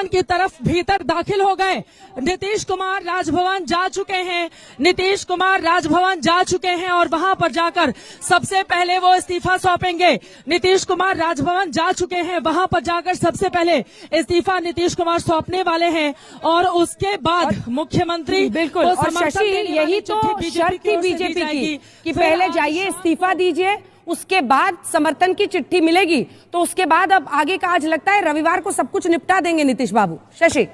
राजभवन की तरफ भीतर दाखिल हो गए। नीतीश कुमार राजभवन जा चुके हैं, नीतीश कुमार राजभवन जा चुके हैं और वहां पर जाकर सबसे पहले वो इस्तीफा सौंपेंगे। नीतीश कुमार राजभवन जा चुके हैं, वहां पर जाकर सबसे पहले इस्तीफा नीतीश कुमार सौंपने वाले हैं और उसके बाद मुख्यमंत्री बिल्कुल। और शशि, यही तो शर्त थी बीजेपी की कि पहले जाइए इस्तीफा दीजिए, उसके बाद समर्थन की चिट्ठी मिलेगी, तो उसके बाद अब आगे का आज लगता है रविवार को सब कुछ निपटा देंगे नीतीश बाबू। शशि,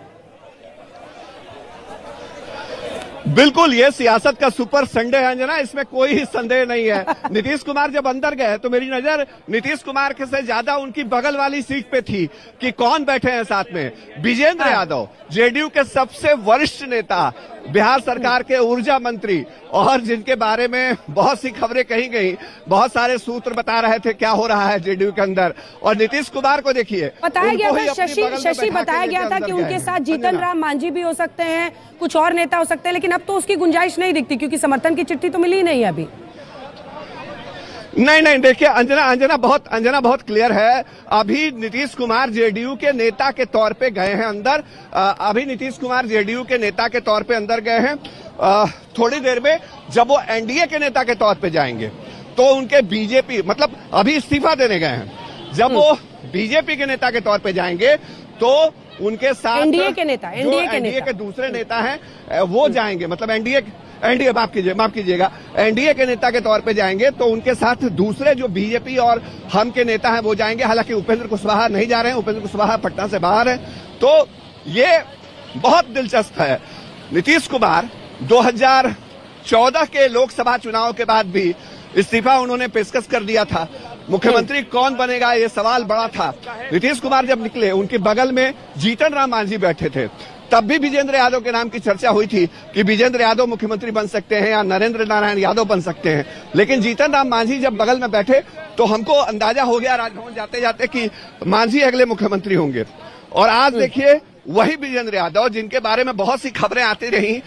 बिल्कुल, ये सियासत का सुपर संडे है अंजना, इसमें कोई संदेह नहीं है। नीतीश कुमार जब अंदर गए तो मेरी नजर नीतीश कुमार के से ज्यादा उनकी बगल वाली सीट पे थी कि कौन बैठे हैं साथ में। विजेंद्र यादव, जेडीयू के सबसे वरिष्ठ नेता, बिहार सरकार के ऊर्जा मंत्री, और जिनके बारे में बहुत सी खबरें कही गई, बहुत सारे सूत्र बता रहे थे क्या हो रहा है जेडीयू के अंदर। और नीतीश कुमार को देखिए, बताया गया था शशि बताया गया था कि उनके साथ जीतन राम मांझी भी हो सकते हैं, कुछ और नेता हो सकते हैं, लेकिन अब तो उसकी गुंजाइश नहीं दिखती क्योंकि समर्थन की चिट्ठी तो मिली नहीं अभी। नहीं, देखिए अंजना बहुत क्लियर है। अभी नीतीश कुमार जेडीयू के नेता के तौर पे गए हैं अंदर। अभी नीतीश कुमार जेडीयू के नेता के तौर पे अंदर गए हैं। थोड़ी देर में जब वो एनडीए के नेता के तौर पे जाएंगे तो उनके बीजेपी, मतलब अभी इस्तीफा देने गए हैं, जब वो बीजेपी के नेता के तौर पे जाएंगे तो उनके साथ एनडीए के दूसरे नेता हैं वो जाएंगे, मतलब एनडीए माफ कीजिएगा एनडीए के नेता के तौर पे जाएंगे, तो उनके साथ दूसरे जो बीजेपी और हम के नेता हैं वो जाएंगे। हालांकि उपेंद्र कुशवाहा नहीं जा रहे हैं, उपेंद्र कुशवाहा पटना से बाहर है। तो ये बहुत दिलचस्प है। नीतीश कुमार 2014 के लोकसभा चुनाव के बाद भी इस्तीफा उन्होंने पेशकश कर दिया था। मुख्यमंत्री कौन बनेगा ये सवाल बड़ा था। नीतीश कुमार जब निकले, उनके बगल में जीतन राम मांझी बैठे थे, तब भी विजेंद्र यादव के नाम की चर्चा हुई थी कि विजेंद्र यादव मुख्यमंत्री बन सकते हैं या नरेंद्र नारायण यादव बन सकते हैं। लेकिन जीतन राम मांझी जब बगल में बैठे तो हमको अंदाजा हो गया राजभवन जाते जाते कि मांझी अगले मुख्यमंत्री होंगे। और आज देखिए वही विजेंद्र यादव, जिनके बारे में बहुत सी खबरें आती रही,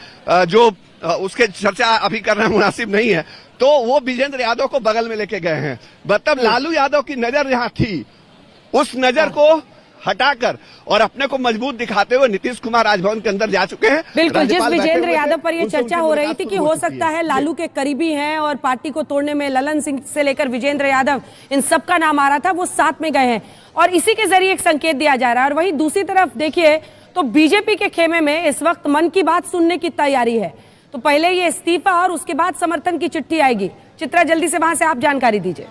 जो उसके चर्चा अभी करना मुनासिब नहीं है, तो वो विजेंद्र यादव को बगल में लेके गए हैं। मतलब लालू यादव की नजर जहां थी, उस नजर को हटाकर और अपने को मजबूत दिखाते हुए नीतीश कुमार राजभवन के अंदर जा चुके हैं। बिल्कुल, जिस विजेंद्र यादव पर यह चर्चा हो रही थी कि हो सकता है लालू के करीबी हैं और पार्टी को तोड़ने में ललन सिंह से लेकर विजेंद्र यादव, इन सब का नाम आ रहा था, वो साथ में गए हैं और इसी के जरिए एक संकेत दिया जा रहा है। और वहीं दूसरी तरफ देखिए तो बीजेपी के खेमे में इस वक्त मन की बात सुनने की तैयारी है। तो पहले ये इस्तीफा और उसके बाद समर्थन की चिट्ठी आएगी। चित्रा, जल्दी से वहां से आप जानकारी दीजिए।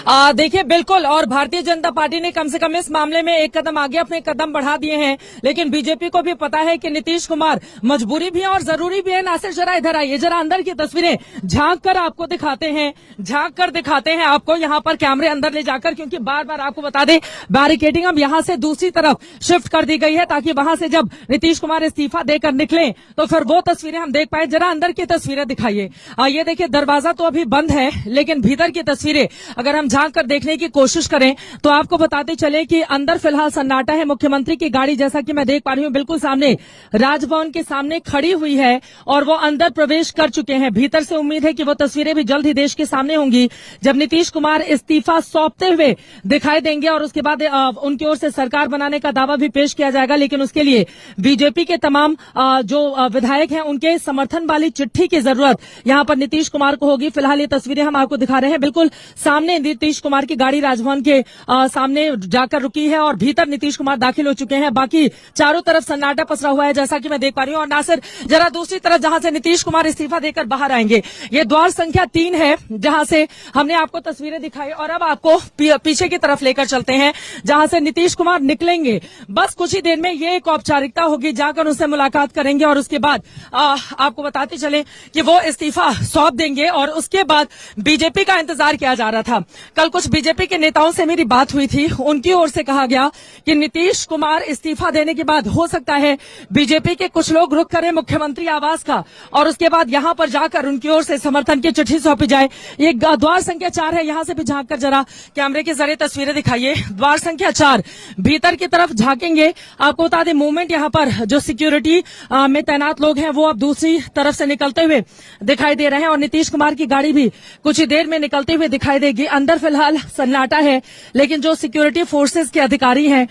देखिए बिल्कुल, और भारतीय जनता पार्टी ने कम से कम इस मामले में एक कदम आगे अपने कदम बढ़ा दिए हैं, लेकिन बीजेपी को भी पता है कि नीतीश कुमार मजबूरी भी है और जरूरी भी है। नासिर, जरा इधर आइए, जरा अंदर की तस्वीरें झांक कर आपको दिखाते हैं आपको यहाँ पर कैमरे अंदर ले जाकर, क्योंकि बार बार आपको बता दें बैरिकेडिंग अब यहाँ से दूसरी तरफ शिफ्ट कर दी गई है ताकि वहां से जब नीतीश कुमार इस्तीफा देकर निकले तो फिर वो तस्वीरें हम देख पाए। जरा अंदर की तस्वीरें दिखाइए। ये देखिए, दरवाजा तो अभी बंद है, लेकिन भीतर की तस्वीरें अगर हम झांक कर देखने की कोशिश करें तो आपको बताते चले कि अंदर फिलहाल सन्नाटा है। मुख्यमंत्री की गाड़ी, जैसा कि मैं देख पा रही हूं, बिल्कुल सामने राजभवन के सामने खड़ी हुई है और वो अंदर प्रवेश कर चुके हैं। भीतर से उम्मीद है कि वो तस्वीरें भी जल्द ही देश के सामने होंगी जब नीतीश कुमार इस्तीफा सौंपते हुए दिखाई देंगे और उसके बाद उनकी ओर से सरकार बनाने का दावा भी पेश किया जाएगा। लेकिन उसके लिए बीजेपी के तमाम जो विधायक हैं उनके समर्थन वाली चिट्ठी की जरूरत यहां पर नीतीश कुमार को होगी। फिलहाल ये तस्वीरें हम आपको दिखा रहे हैं, बिल्कुल सामने नीतीश कुमार की गाड़ी राजभवन के सामने जाकर रुकी है और भीतर नीतीश कुमार दाखिल हो चुके हैं। बाकी चारों तरफ सन्नाटा पसरा हुआ है, जैसा कि मैं देख पा रही हूं। और नासिर, जरा दूसरी तरफ जहां से नीतीश कुमार इस्तीफा देकर बाहर आएंगे, ये द्वार संख्या 3 है जहां से हमने आपको तस्वीरें दिखाई। और अब आपको पीछे की तरफ लेकर चलते हैं जहां से नीतीश कुमार निकलेंगे। बस कुछ ही देर में ये एक औपचारिकता होगी, जाकर उनसे मुलाकात करेंगे और उसके बाद आपको बताते चले कि वो इस्तीफा सौंप देंगे और उसके बाद बीजेपी का इंतजार किया जा रहा था। कल कुछ बीजेपी के नेताओं से मेरी बात हुई थी, उनकी ओर से कहा गया कि नीतीश कुमार इस्तीफा देने के बाद हो सकता है बीजेपी के कुछ लोग रुख करें मुख्यमंत्री आवास का और उसके बाद यहां पर जाकर उनकी ओर से समर्थन की चिट्ठी सौंपी जाए। ये द्वार संख्या 4 है, यहां से भी झांककर जरा कैमरे के जरिए तस्वीरें दिखाइए। द्वार संख्या 4, भीतर की तरफ झांकेंगे। आपको बता दें मूवमेंट यहां पर जो सिक्योरिटी में तैनात लोग हैं वो अब दूसरी तरफ से निकलते हुए दिखाई दे रहे हैं और नीतीश कुमार की गाड़ी भी कुछ ही देर में निकलते हुए दिखाई देगी। अंदर फिलहाल सन्नाटा है, लेकिन जो सिक्योरिटी फोर्सेस के अधिकारी हैं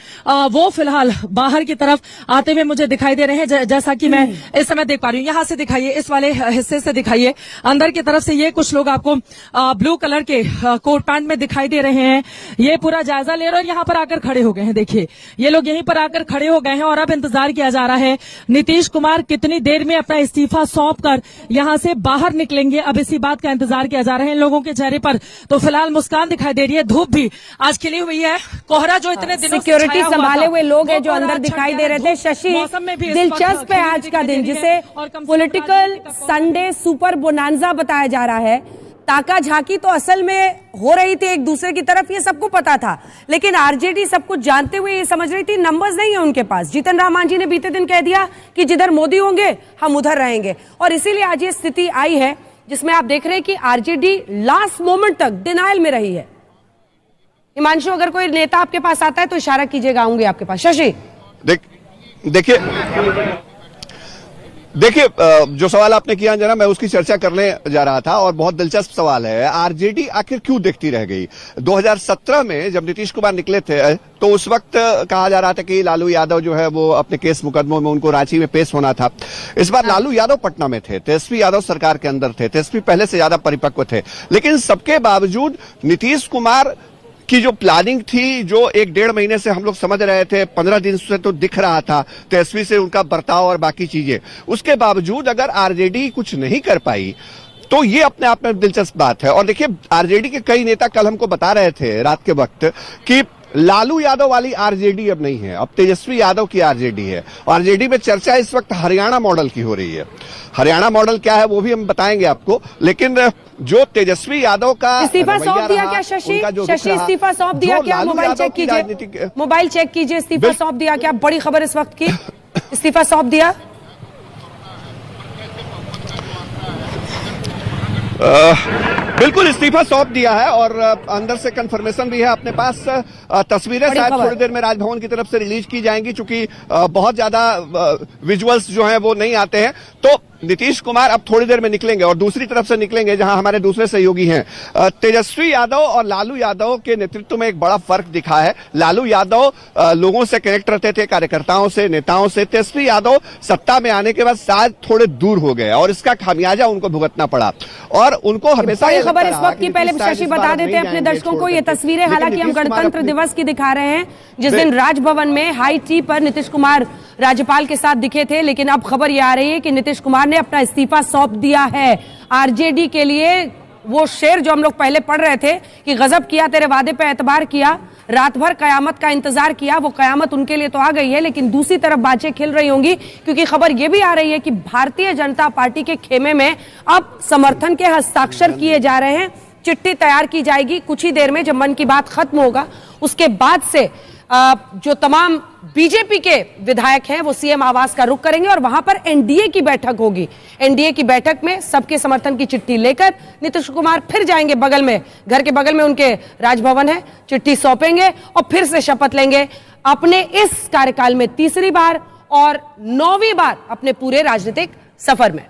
वो फिलहाल बाहर की तरफ आते हुए मुझे दिखाई दे रहे हैं। जैसा कि मैं इस समय देख पा रही हूँ, यहाँ से दिखाइए, इस वाले हिस्से से दिखाइए, अंदर की तरफ से ये कुछ लोग आपको ब्लू कलर के कोट पैंट में दिखाई दे रहे हैं। ये पूरा जायजा ले रहे और यहाँ पर आकर खड़े हो गए हैं। देखिए, ये लोग यहीं पर आकर खड़े हो गए हैं और अब इंतजार किया जा रहा है नीतीश कुमार कितनी देर में अपना इस्तीफा सौंप कर यहाँ से बाहर निकलेंगे। अब इसी बात का इंतजार किया जा रहा है। इन लोगों के चेहरे पर तो फिलहाल मुस्कान दिखाई दे रही है। धूप भी आज खिली हुई है। कोहरा जो इतने दिनों से सिक्योरिटी छाया हुआ संभाले था, हुए लोग हैं जो वो अंदर कोहरा दिखाई छट दे रहे गया। थे। शशि, मौसम में भी इस दिलचस्प वक्त है खिली आज का दिखाई दिन, दे रही जिसे है और कम से कम पॉलिटिकल राजनीति का संडे सुपर बोनांजा बताया जा रहा है। ताका झाकी तो असल में हो रही थी एक दूसरे की तरफ, ये सबको पता था, लेकिन आरजेडी सब कुछ जानते हुए ये समझ रही थी नंबर्स नहीं है उनके पास। जीतन राम मांझी ने बीते दिन कह दिया कि जिधर मोदी होंगे हम उधर रहेंगे, और इसीलिए आज ये स्थिति आई है जिसमें आप देख रहे हैं कि आरजेडी लास्ट मोमेंट तक डिनायल में रही है। हिमांशु, अगर कोई नेता आपके पास आता है तो इशारा कीजिएगा, आऊंगे आपके पास। शशि, देखिए जो सवाल आपने किया जरा, मैं उसकी चर्चा करने जा रहा था और बहुत दिलचस्प सवाल है। आरजेडी आखिर क्यों देखती रह गई? 2017 में जब नीतीश कुमार निकले थे तो उस वक्त कहा जा रहा था कि लालू यादव जो है वो अपने केस मुकदमों में उनको रांची में पेश होना था। इस बार लालू यादव पटना में थे, तेजस्वी यादव सरकार के अंदर थे, तेजस्वी पहले से ज्यादा परिपक्व थे, लेकिन सबके बावजूद नीतीश कुमार की जो प्लानिंग थी, जो 1-1.5 महीने से हम लोग समझ रहे थे, 15 दिन से तो दिख रहा था तेजस्वी से उनका बर्ताव और बाकी चीजें, उसके बावजूद अगर आरजेडी कुछ नहीं कर पाई तो ये अपने आप में दिलचस्प बात है। और देखिए, आरजेडी के कई नेता कल हमको बता रहे थे रात के वक्त कि लालू यादव वाली आरजेडी अब नहीं है, अब तेजस्वी यादव की आरजेडी है। आरजेडी में चर्चा इस वक्त हरियाणा मॉडल की हो रही है। हरियाणा मॉडल क्या है वो भी हम बताएंगे आपको, लेकिन जो तेजस्वी यादव का इस्तीफा सौंप दिया क्या शशि? शशि, इस्तीफा सौंप दिया क्या? मोबाइल चेक कीजिए, मोबाइल चेक कीजिए, इस्तीफा सौंप दिया क्या? बड़ी खबर इस वक्त की, इस्तीफा सौंप दिया। बिल्कुल इस्तीफा सौंप दिया है और अंदर से कंफर्मेशन भी है अपने पास। तस्वीरें शायद थोड़ी देर में राजभवन की तरफ से रिलीज की जाएंगी, क्योंकि बहुत ज्यादा विजुअल्स जो हैं वो नहीं आते हैं। तो नीतीश कुमार अब थोड़ी देर में निकलेंगे और दूसरी तरफ से निकलेंगे जहां हमारे दूसरे सहयोगी हैं। तेजस्वी यादव और लालू यादव के नेतृत्व में एक बड़ा फर्क दिखा है। लालू यादव लोगों से कनेक्ट रहते थे, कार्यकर्ताओं से, नेताओं से। तेजस्वी यादव सत्ता में आने के बाद शायद थोड़े दूर हो गए और इसका खामियाजा उनको भुगतना पड़ा और उनको हमेशा बड़ी खबर इस वक्त की। पहले शशि बता देते हैं अपने दर्शकों को ये तस्वीरें, हालांकि हम गणतंत्र दिवस की दिखा रहे हैं, जिस दिन राजभवन में हाई टी पर नीतीश कुमार राज्यपाल के साथ दिखे थे, लेकिन अब खबर यह आ रही है कि नीतीश कुमार ने अपना इस्तीफा सौंप दिया है। आरजेडी के लिए वो शेर जो हम लोग पहले पढ़ रहे थे कि गजब किया तेरे वादे पे एतबार किया, रात भर कयामत का इंतजार किया, वो कयामत उनके लिए तो आ गई है, लेकिन दूसरी तरफ बातें खिल रही होंगी, क्योंकि खबर यह भी आ रही है कि भारतीय जनता पार्टी के खेमे में अब समर्थन के हस्ताक्षर किए जा रहे हैं। चिट्ठी तैयार की जाएगी कुछ ही देर में, जब मन की बात खत्म होगा उसके बाद से जो तमाम बीजेपी के विधायक हैं वो सीएम आवास का रुख करेंगे और वहां पर एनडीए की बैठक होगी। एनडीए की बैठक में सबके समर्थन की चिट्ठी लेकर नीतीश कुमार फिर जाएंगे बगल में, घर के बगल में उनके राजभवन है, चिट्ठी सौंपेंगे और फिर से शपथ लेंगे अपने इस कार्यकाल में तीसरी बार और 9वीं बार अपने पूरे राजनीतिक सफर में।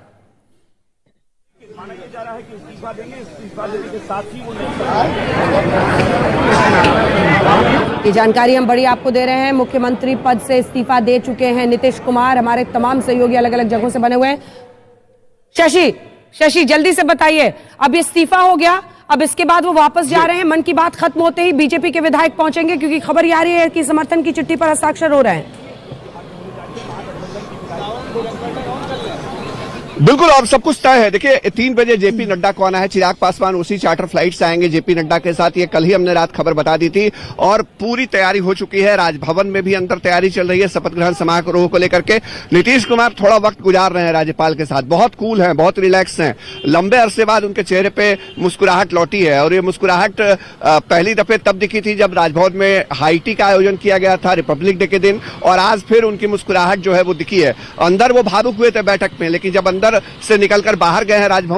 ये जानकारी हम बड़ी आपको दे रहे हैं। मुख्यमंत्री पद से इस्तीफा दे चुके हैं नीतीश कुमार। हमारे तमाम सहयोगी अलग अलग जगहों से बने हुए हैं। शशि जल्दी से बताइए, अब इस्तीफा हो गया, अब इसके बाद वो वापस जा रहे हैं, मन की बात खत्म होते ही बीजेपी के विधायक पहुंचेंगे, क्योंकि खबर ये आ रही है कि समर्थन की चिट्ठी पर हस्ताक्षर हो रहे हैं। बिल्कुल, और सब कुछ तय है। देखिए 3 बजे जेपी नड्डा को आना है, चिराग पासवान उसी चार्टर फ्लाइट से आएंगे जेपी नड्डा के साथ। ये कल ही हमने रात खबर बता दी थी और पूरी तैयारी हो चुकी है। राजभवन में भी अंदर तैयारी चल रही है शपथ ग्रहण समारोह को लेकर के। नीतीश कुमार थोड़ा वक्त गुजार रहे हैं राज्यपाल के साथ, बहुत कूल हैं, बहुत रिलैक्स हैं। लंबे अरसे बाद उनके चेहरे पे मुस्कुराहट लौटी है और ये मुस्कुराहट पहली दफे तब दिखी थी जब राजभवन में हाई टी का आयोजन किया गया था रिपब्लिक डे के दिन, और आज फिर उनकी मुस्कुराहट जो है वो दिखी है। अंदर वो भावुक हुए थे बैठक में, लेकिन जब अंदर से निकलकर बाहर गए हैं राजभवन